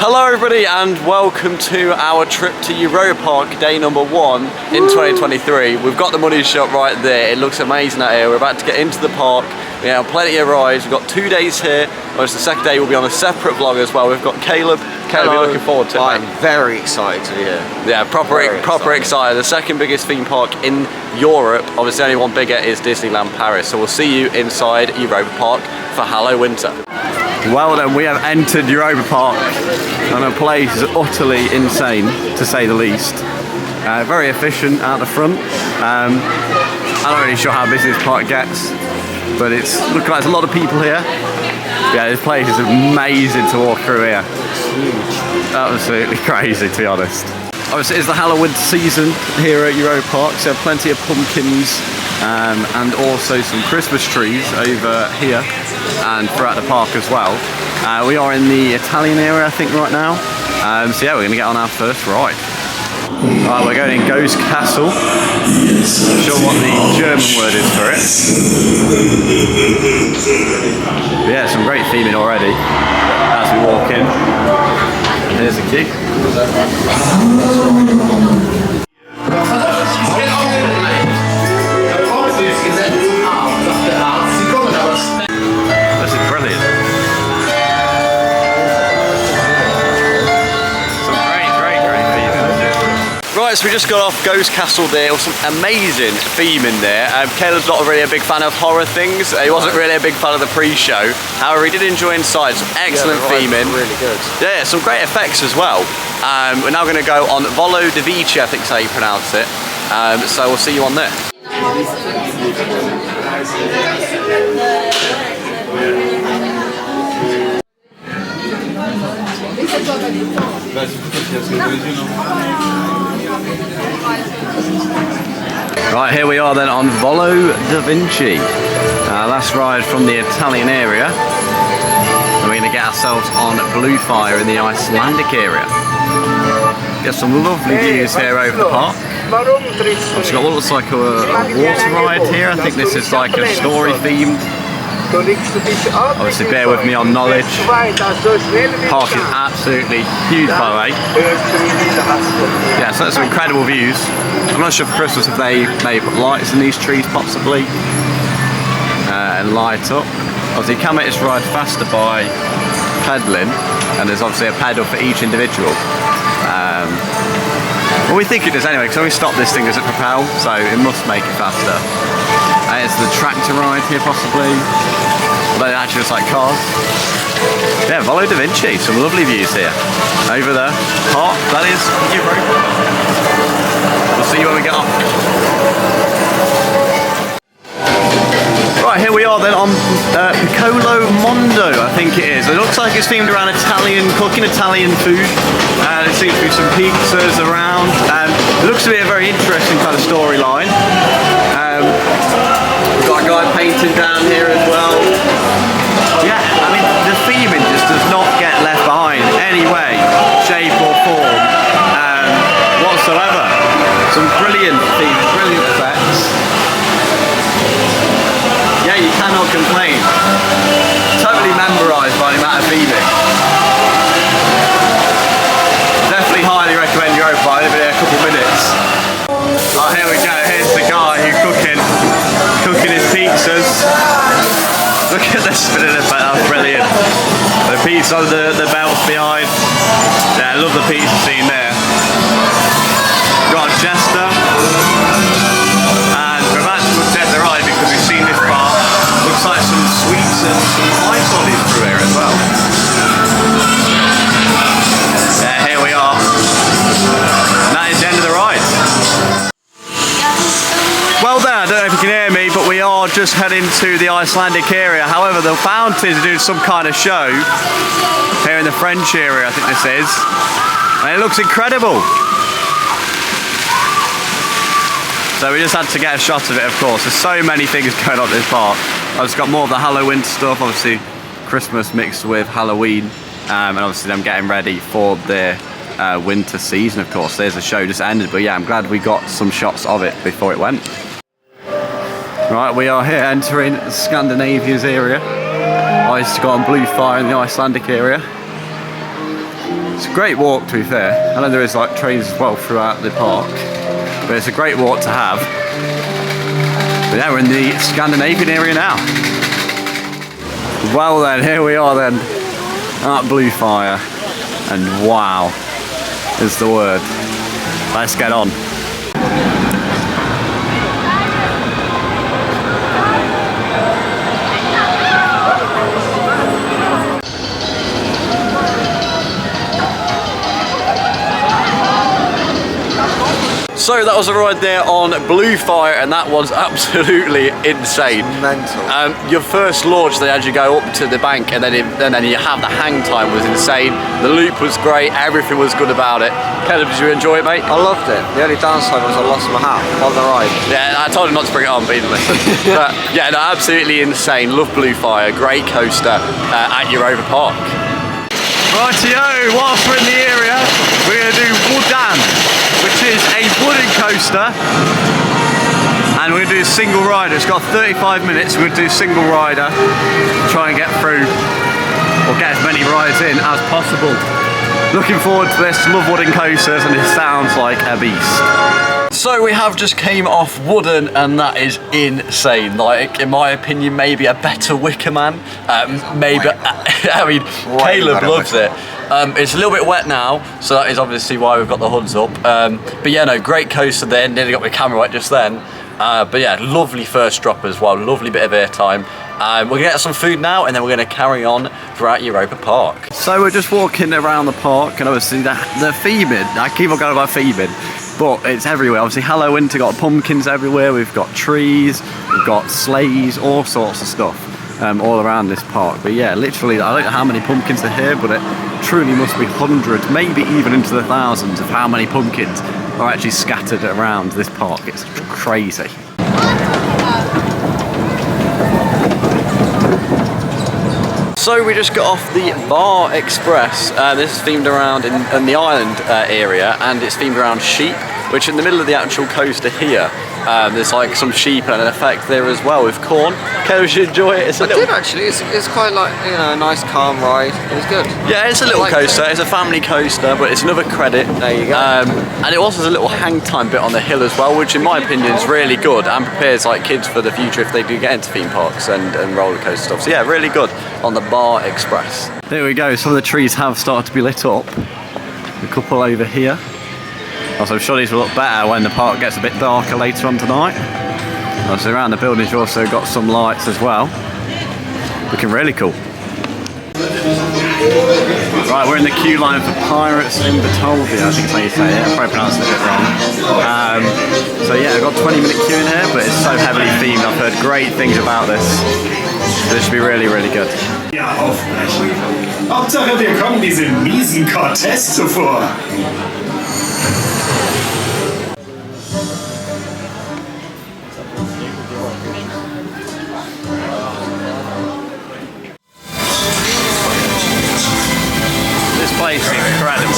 Hello everybody and welcome to our trip to Europa Park, day number 1 in 2023. We've got the money shot right there. It looks amazing out here. We're about to get into the park. We have plenty of rides. We've got 2 days here. Whereas the second day will be on a separate vlog as well. We've got Caleb. Caleb, you're looking forward to it? I'm very excited to be here. Yeah, proper excited. The second biggest theme park in Europe. Obviously, the only one bigger is Disneyland Paris. So we'll see you inside Europa Park for Hallowinter. Well then, we have entered Europa Park and the place is utterly insane, to say the least. Very efficient out the front. I'm not really sure how busy this park gets, but it's looking like there's a lot of people here. Yeah, this place is amazing to walk through here. Huge. Absolutely crazy, to be honest. Obviously, it's the Halloween season here at Europa Park, so plenty of pumpkins and also some Christmas trees over here and throughout the park as well. We are in the Italian area, I think, right now. So yeah, we're going to get on our first ride. Right, we're going in Ghost Castle. Not sure what the German word is for it. But yeah, some great theming already as we walk in. Here's the key. This is brilliant. Some great theming. Right, so we just got off Ghost Castle there with some amazing theming there. Caleb's not really a big fan of horror things. He wasn't really a big fan of the pre-show. However, he did enjoy inside. Some excellent theming. Really good. Yeah, some great effects as well. We're now going to go on Volo di Vici, I think is how you pronounce it. So we'll see you on there. Right, here we are then on Volo di Vici. Last ride from the Italian area. And we're going to get ourselves on Blue Fire in the Icelandic area. Get some lovely views here over the park. I've got what looks like a water ride here. I think this is like a story themed. Obviously bear with me on knowledge. The park is absolutely huge, by the way. Yeah, so that's some incredible views. I'm not sure for Christmas if they maybe put lights in these trees possibly and light up. Obviously you can make this ride faster by pedalling, and there's obviously a pedal for each individual. Well, we think it does anyway, because when we stop this thing, does it propel? So it must make it faster. It's the tractor ride here, possibly. Although it actually looks like cars. Yeah, Volo di Vici, some lovely views here. Over the park, that is Europa. We'll see you when we get off. Right, here we are then on Piccolo Mondo, I think it is. It looks like it's themed around Italian cooking, Italian food. There seems to be some pizzas around. It looks to be a very interesting kind of storyline. We've got a guy painting down here as well. Yeah, I mean, the theming just does not get left behind in any way, shape or form whatsoever. Some brilliant themes, brilliant effects. Yeah, you cannot complain. Totally memorised by the amount of theming. Definitely highly recommend Europa. I've been here a couple of minutes. Oh, here we go. Here's the guy who's cooking his pizzas. Look at the spinning effect. That's brilliant. The pizza on the belts behind. Yeah, I love the pizza scene there. Got Jester. And we're about to take the ride because we've seen this bar. Looks like some sweets and some ice bodies through here as well. Yeah, here we are. And that is the end of the ride. Well then, I don't know if you can hear me, but we are just heading to the Icelandic area. However, the fountains are doing some kind of show here in the French area, I think this is. And it looks incredible. So we just had to get a shot of it, of course. There's so many things going on at this park. I've just got more of the Halloween stuff, obviously Christmas mixed with Halloween, and obviously them getting ready for the winter season, of course. There's the show just ended, but yeah, I'm glad we got some shots of it before it went. Right, we are here entering Scandinavia's area. I used to go on Blue Fire in the Icelandic area. It's a great walk, to be fair. I know there is like trains as well throughout the park, but it's a great walk to have. But yeah, we're in the Scandinavian area now. Well then, here we are then at Blue Fire, and wow is the word. Let's get on. So that was a ride there on Blue Fire, and that was absolutely insane. Mental. Your first launch, they had you go up to the bank, and then you have the hang time was insane. The loop was great. Everything was good about it. Caleb, did you enjoy it, mate? I loved it. The only downside was I lost my hat on the ride. Yeah, I told him not to bring it on, but he didn't listen. But yeah, no, absolutely insane. Love Blue Fire. Great coaster at Europa Park. Rightio, whilst we're in the area, we're going to do Woodan, which is a wooden coaster, and we're going to do a single rider. It's got 35 minutes, we're going to do single rider, try and get through, or get as many rides in as possible. Looking forward to this, love wooden coasters, and it sounds like a beast. So we have just came off Wooden, and that is insane. Like, in my opinion, maybe a better Wicker Man. Maybe, I mean, Caleb loves it. It's a little bit wet now, so that is obviously why we've got the hoods up. But yeah, no, great coaster there. Nearly got my camera wet just then. But yeah, lovely first drop as well. Lovely bit of airtime. We're gonna get some food now, and then we're gonna carry on throughout Europa Park. So we're just walking around the park, and obviously the theming. I keep on going about theming, but it's everywhere. Obviously, Hallowinter got pumpkins everywhere. We've got trees, we've got sleighs, all sorts of stuff all around this park. But yeah, literally, I don't know how many pumpkins are here, but it truly must be hundreds, maybe even into the thousands of how many pumpkins are actually scattered around this park. It's crazy. So we just got off the Bar Express. This is themed around in the island area, and it's themed around sheep, which in the middle of the actual coaster here, there's like some sheep and an effect there as well with corn. Kelly, should enjoy it. I did actually. It's quite like, you know, a nice calm ride. It was good. Yeah, it's a little coaster. It's a family coaster, but it's another credit. There you go. And it also has a little hang time bit on the hill as well, which in my opinion is really good and prepares like kids for the future if they do get into theme parks and roller coaster stuff. So yeah, really good on the Bar Express. There we go. Some of the trees have started to be lit up. A couple over here. Also, I'm sure these will look better when the park gets a bit darker later on tonight. Also, around the buildings, you've also got some lights as well. Looking really cool. Right, we're in the queue line for Pirates in Batavia, I think that's how you say it. I probably pronounced it a bit wrong. So yeah, I've got a 20-minute queue in here, but it's so heavily themed. I've heard great things about this. This should be really, really good. Ja, aufbrechen. Hauptsache, wir kommen diesem miesen Cortez zuvor. This place is incredible.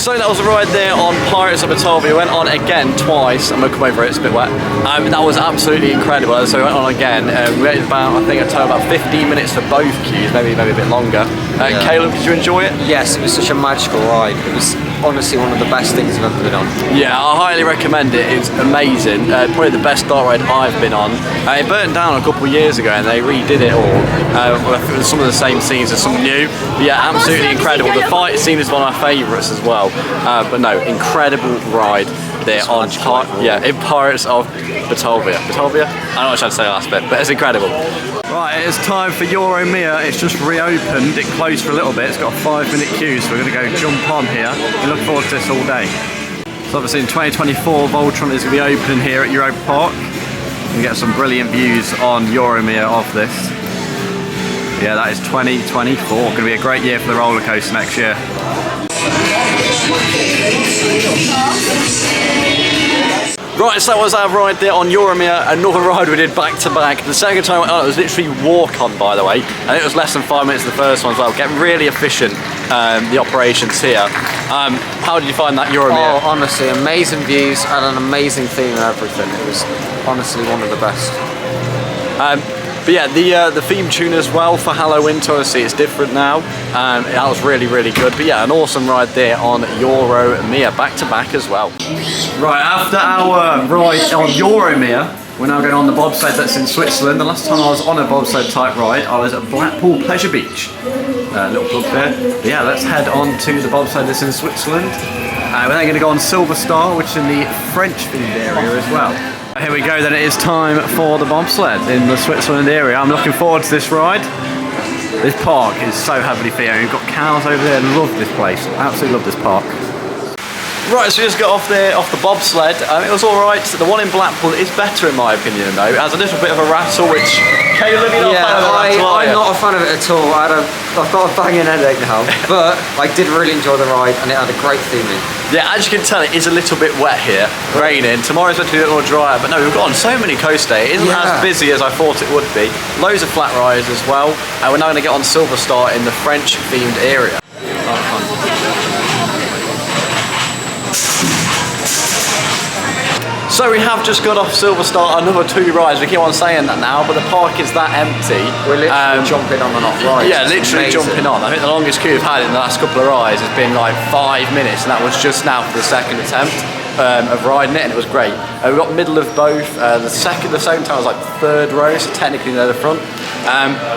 So that was a ride there on Pirates of Batavia. We went on again twice. I'm gonna come over it, it's a bit wet. That was absolutely incredible. So we went on again. We waited about, I think I told about 15 minutes for both queues, maybe a bit longer. Caleb, did you enjoy it? Yes, it was such a magical ride. It was honestly one of the best things I've ever been on. Yeah, I highly recommend it. It's amazing. Probably the best dark ride I've been on. It burnt down a couple of years ago and they redid it all. With some of the same scenes as some new. But yeah, absolutely incredible. The fight scene is one of my favourites as well. But no, incredible ride there on in Pirates of Batavia. Batavia? I'm not sure how to say the last bit, but it's incredible. Right, it is time for Euromia. It's just reopened. It closed for a little bit. It's got a 5-minute queue, so we're going to go jump on here. We look forward to this all day. So obviously in 2024, Voltron is going to be open here at Europa Park. You can get some brilliant views on Euromia of this. Yeah, that is 2024. Going to be a great year for the roller coaster next year. Right, so that was our ride there on Euromia, another ride we did back to back. The second time it was literally walk on, by the way, and it was less than 5 minutes the first one as well. Getting really efficient, the operations here. How did you find that Euromia? Oh, honestly, amazing views and an amazing theme and everything. It was honestly one of the best. But yeah, the theme tune as well for Hallowinter, obviously it's different now. That was really, really good. But yeah, an awesome ride there on Euromia, back to back as well. Right, after our ride on Euromia, we're now going on the bobsled that's in Switzerland. The last time I was on a bobsled type ride, I was at Blackpool Pleasure Beach. Little plug there. But yeah, let's head on to the bobsled that's in Switzerland. We're then going to go on Silver Star, which is in the French themed area as well. Here we go, then it is time for the bobsled in the Switzerland area. I'm looking forward to this ride. This park is so heavily themed. You've got cows over there, love this place. Absolutely love this park. Right, so we just got off the bobsled. It was alright. The one in Blackpool is better in my opinion though. It has a little bit of a rattle, which Caleb, you're not a fan of the rattle, are you? I'm not a fan of it at all. I've got a banging headache now. But I did really enjoy the ride and it had a great theming. Yeah, as you can tell, it is a little bit wet here, raining. Tomorrow's meant to be a little more drier, but no, we've got on so many coast days. It isn't as busy as I thought it would be. Loads of flat rides as well. And we're now going to get on Silver Star in the French-themed area. So we have just got off Silver Star, another 2 rides. We keep on saying that now, but the park is that empty. We're literally jumping on and off rides. Yeah, literally jumping on. I think the longest queue we've had in the last couple of rides has been like 5 minutes, and that was just now for the second attempt of riding it, and it was great. We got middle of both. The same time was like the 3rd row, so technically they're the front.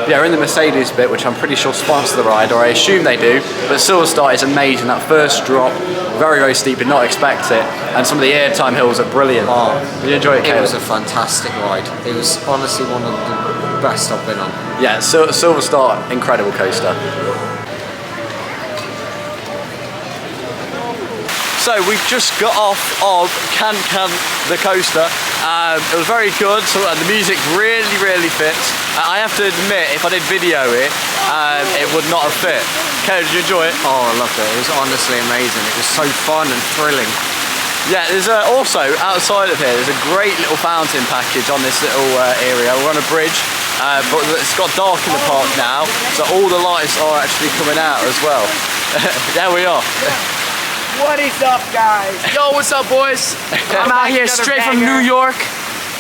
Yeah, we're in the Mercedes bit, which I'm pretty sure sponsor the ride, or I assume they do. But Silver Star is amazing. That first drop, very, very steep, did not expect it. And some of the airtime hills are brilliant. Oh, did you enjoy it, Caleb? It was a fantastic ride. It was honestly one of the best I've been on. Yeah, Silver Star, incredible coaster. So we've just got off of Can the coaster. It was very good, so the music really, really fits. I have to admit, if I did video it, it would not have fit. Okay, did you enjoy it? Oh, I loved it. It was honestly amazing. It was so fun and thrilling. Yeah, there's also, outside of here, there's a great little fountain package on this little area. We're on a bridge, but it's got dark in the park now, so all the lights are actually coming out as well. There we are. What is up, guys? Yo, what's up, boys? I'm out here straight from New York.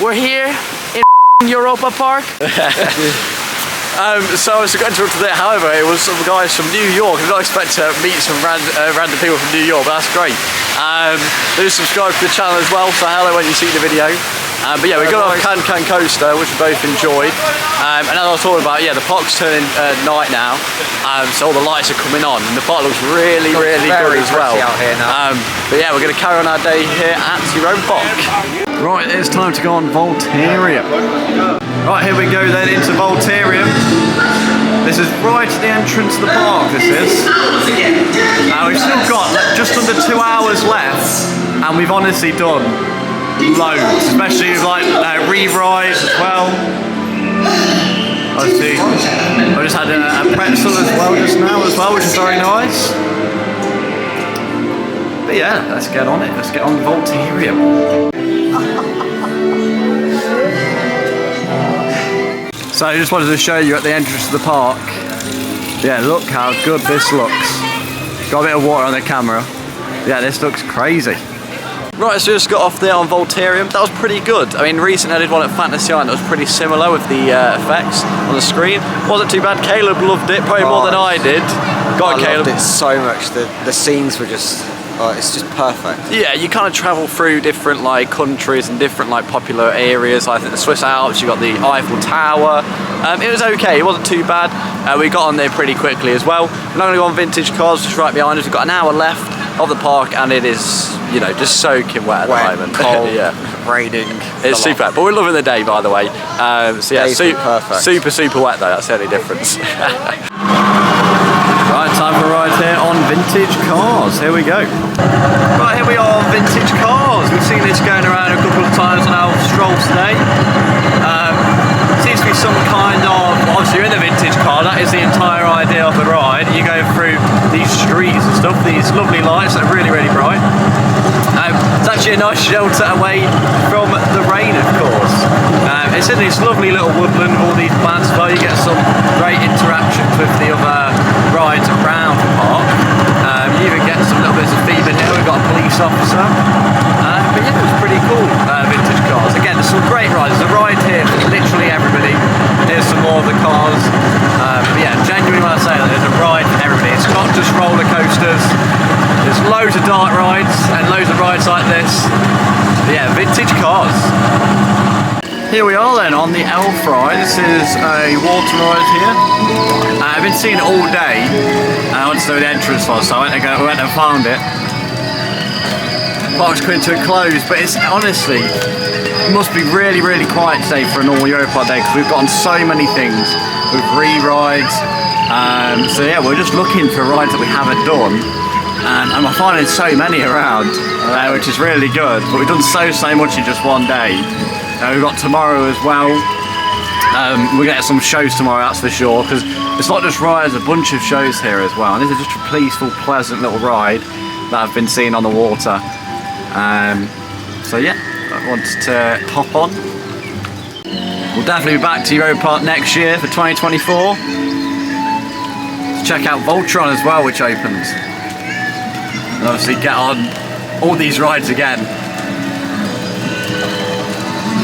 We're here in Europa Park. So I was going to interrupt there. However, it was some guys from New York. I did not expect to meet some random people from New York, but that's great. Do subscribe to the channel as well, so hello when you see the video. But yeah, we got off Can Coaster, which we both enjoyed. And as I was talking about, yeah, the park's turning night now, so all the lights are coming on, and the park looks really, really good as well. Out here now. But yeah, we're going to carry on our day here at Europa Park. Right, it's time to go on Voltarium. Right, here we go then into Voltarium. This is right at the entrance of the park, this is. Now we've still got just under 2 hours left, and we've honestly done loads, especially with like re-rides as well. I see. I just had a pretzel as well just now as well, which is very nice. But yeah, let's get on it. Let's get on Voltarium. So I just wanted to show you at the entrance of the park. Yeah, look how good this looks. Got a bit of water on the camera. Yeah, this looks crazy. Right, so we just got off there on Voltarium. That was pretty good. I mean, recently I did one at Fantasy Island that was pretty similar with the effects on the screen. Wasn't too bad. Caleb loved it, probably more than I did. God, Caleb. I loved it so much. The scenes were just, it's just perfect. Yeah, you kind of travel through different like countries and different like popular areas. I think the Swiss Alps, you got the Eiffel Tower. It was okay, it wasn't too bad. We got on there pretty quickly as well. We're not going to go on vintage cars, just right behind us. We've got an hour left of the park and it is, you know, just soaking wet at the moment. Cold, yeah, raining. it's super wet, but we're loving the day, by the way. So yeah, perfect. super wet though, that's the only difference. Right, time for a ride here on vintage cars. Here we go. Right, here we are on vintage cars. We've seen this going around a couple of times on our strolls today. Seems to be some kind of, obviously you're in the vintage car, that is the entire idea of the ride. You go through these streets and stuff, these lovely lights that are really bright. It's actually a nice shelter away from the rain, of course. It's in this lovely little woodland with all these plants, but you get some great interactions with the other rides around the park. You even get some little bits of feedback here. We've got a police officer. But yeah, it was pretty cool, vintage cars. Again, there's some great rides. There's a ride here for literally everybody. Here's some more of the cars. But yeah, genuinely when I say that, there's a ride for everybody. It's not just roller coasters. There's loads of dark rides and loads of rides like this. But yeah, vintage cars. Here we are then on the Elf ride. This is a water ride here. I've been seeing it all day. I wanted to know the entrance was, so I went and found it. But I was coming to a close, but it's honestly, it must be really quiet today for a normal Europa day because we've gotten so many things with re-rides. So yeah, we're just looking for rides that we haven't done. And I'm finding so many around, which is really good. But we've done so much in just one day. We've got tomorrow as well. We're getting some shows tomorrow, that's for sure, because it's not just rides, a bunch of shows here as well. And this is just a peaceful, pleasant little ride that I've been seeing on the water. So yeah, I wanted to hop on. We'll definitely be back to Europa Park next year for 2024. Check out Voltron as well, which opens. And obviously get on all these rides again.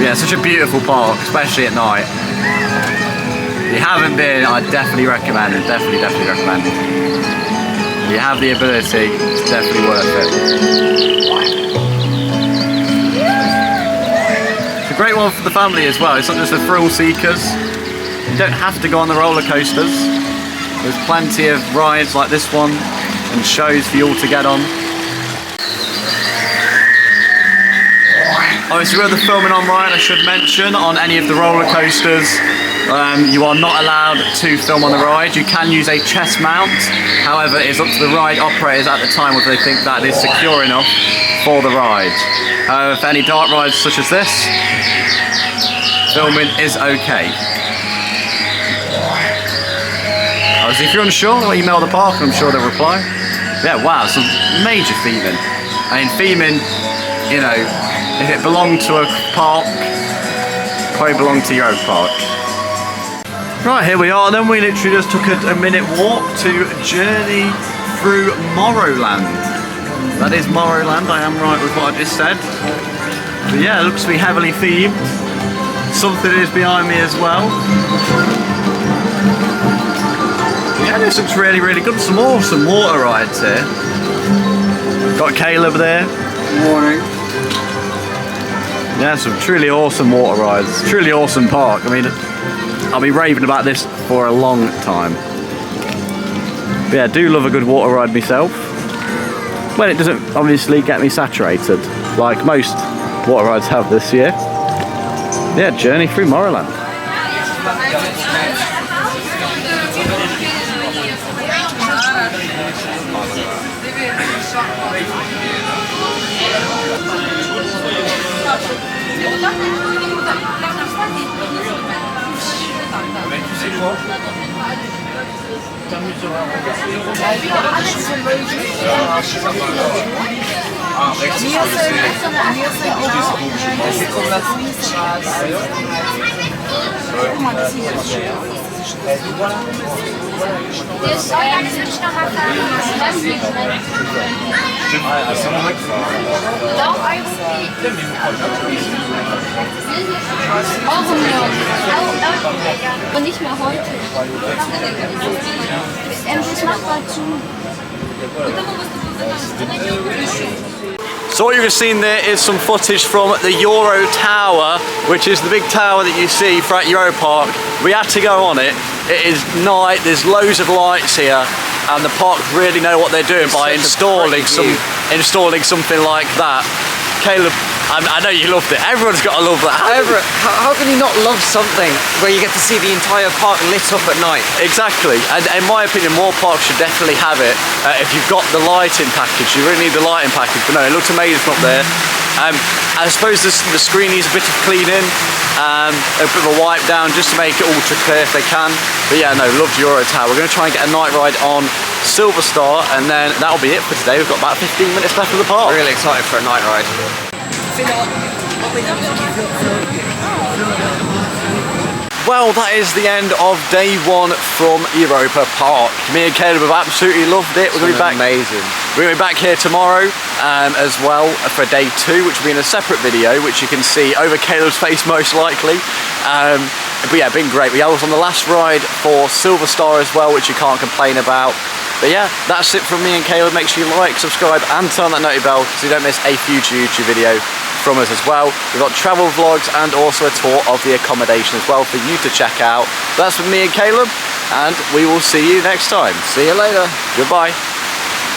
Yeah, such a beautiful park, especially at night. If you haven't been, I definitely recommend it. Definitely recommend it. If you have the ability, it's definitely worth it. It's a great one for the family as well. It's not just for thrill seekers. You don't have to go on the roller coasters. There's plenty of rides like this one and shows for you all to get on. Obviously with the filming on right, I should mention, on any of the roller coasters, you are not allowed to film on the ride. You can use a chest mount, however it is up to the ride operators at the time whether they think that is secure enough for the ride. For any dark rides such as this, filming is okay. Obviously if you're unsure, email the park and I'm sure they'll reply. Yeah, wow, some major theming. I mean, theming, you know, if it belonged to a park, it probably belonged to Europa Park. Right, here we are then. We literally just took a minute walk to journey through Morrowland. That is Morrowland, I am right with what I just said. But yeah, it looks to be heavily themed. Something is behind me as well. Yeah, this looks really good. Some awesome water rides here. Got Caleb there. Morning. Yeah, some truly awesome water rides. Truly awesome park. I mean, I'll be raving about this for a long time. But yeah, I do love a good water ride myself. When it doesn't obviously get me saturated, like most water rides have this year. Yeah, journey through Morrowland. Doch, und nicht mehr heute. Das macht bald zu. So what you've seen there is some footage from the Euro Tower, which is the big tower that you see throughout Europa Park. We had to go on it. It is night, there's loads of lights here, and the park really know what they're doing by installing something like that. Caleb, I know you loved it. Everyone's got to love that. How can you not love something where you get to see the entire park lit up at night? Exactly, and in my opinion, more parks should definitely have it. If you've got the lighting package, you really need the lighting package. But no, it looks amazing up there. I suppose the screen needs a bit of cleaning, a bit of a wipe down just to make it ultra clear if they can. But yeah, no, loved Euro Tower. We're going to try and get a night ride on Silver Star, and then that'll be it for today. We've got about 15 minutes left of the park. Really excited for a night ride. Well, that is the end of day one from Europa Park. Me and Caleb have absolutely loved it. We're going to be back. Amazing. We're going to be back here tomorrow as well for day two, which will be in a separate video, which you can see over Caleb's face most likely. But yeah, been great. We was on the last ride for Silver Star as well, which you can't complain about. But yeah, that's it from me and Caleb. Make sure you like, subscribe, and turn that noty bell so you don't miss a future YouTube video from us as well. We've got travel vlogs and also a tour of the accommodation as well for you to check out. That's from me and Caleb, and we will see you next time. See you later. Goodbye.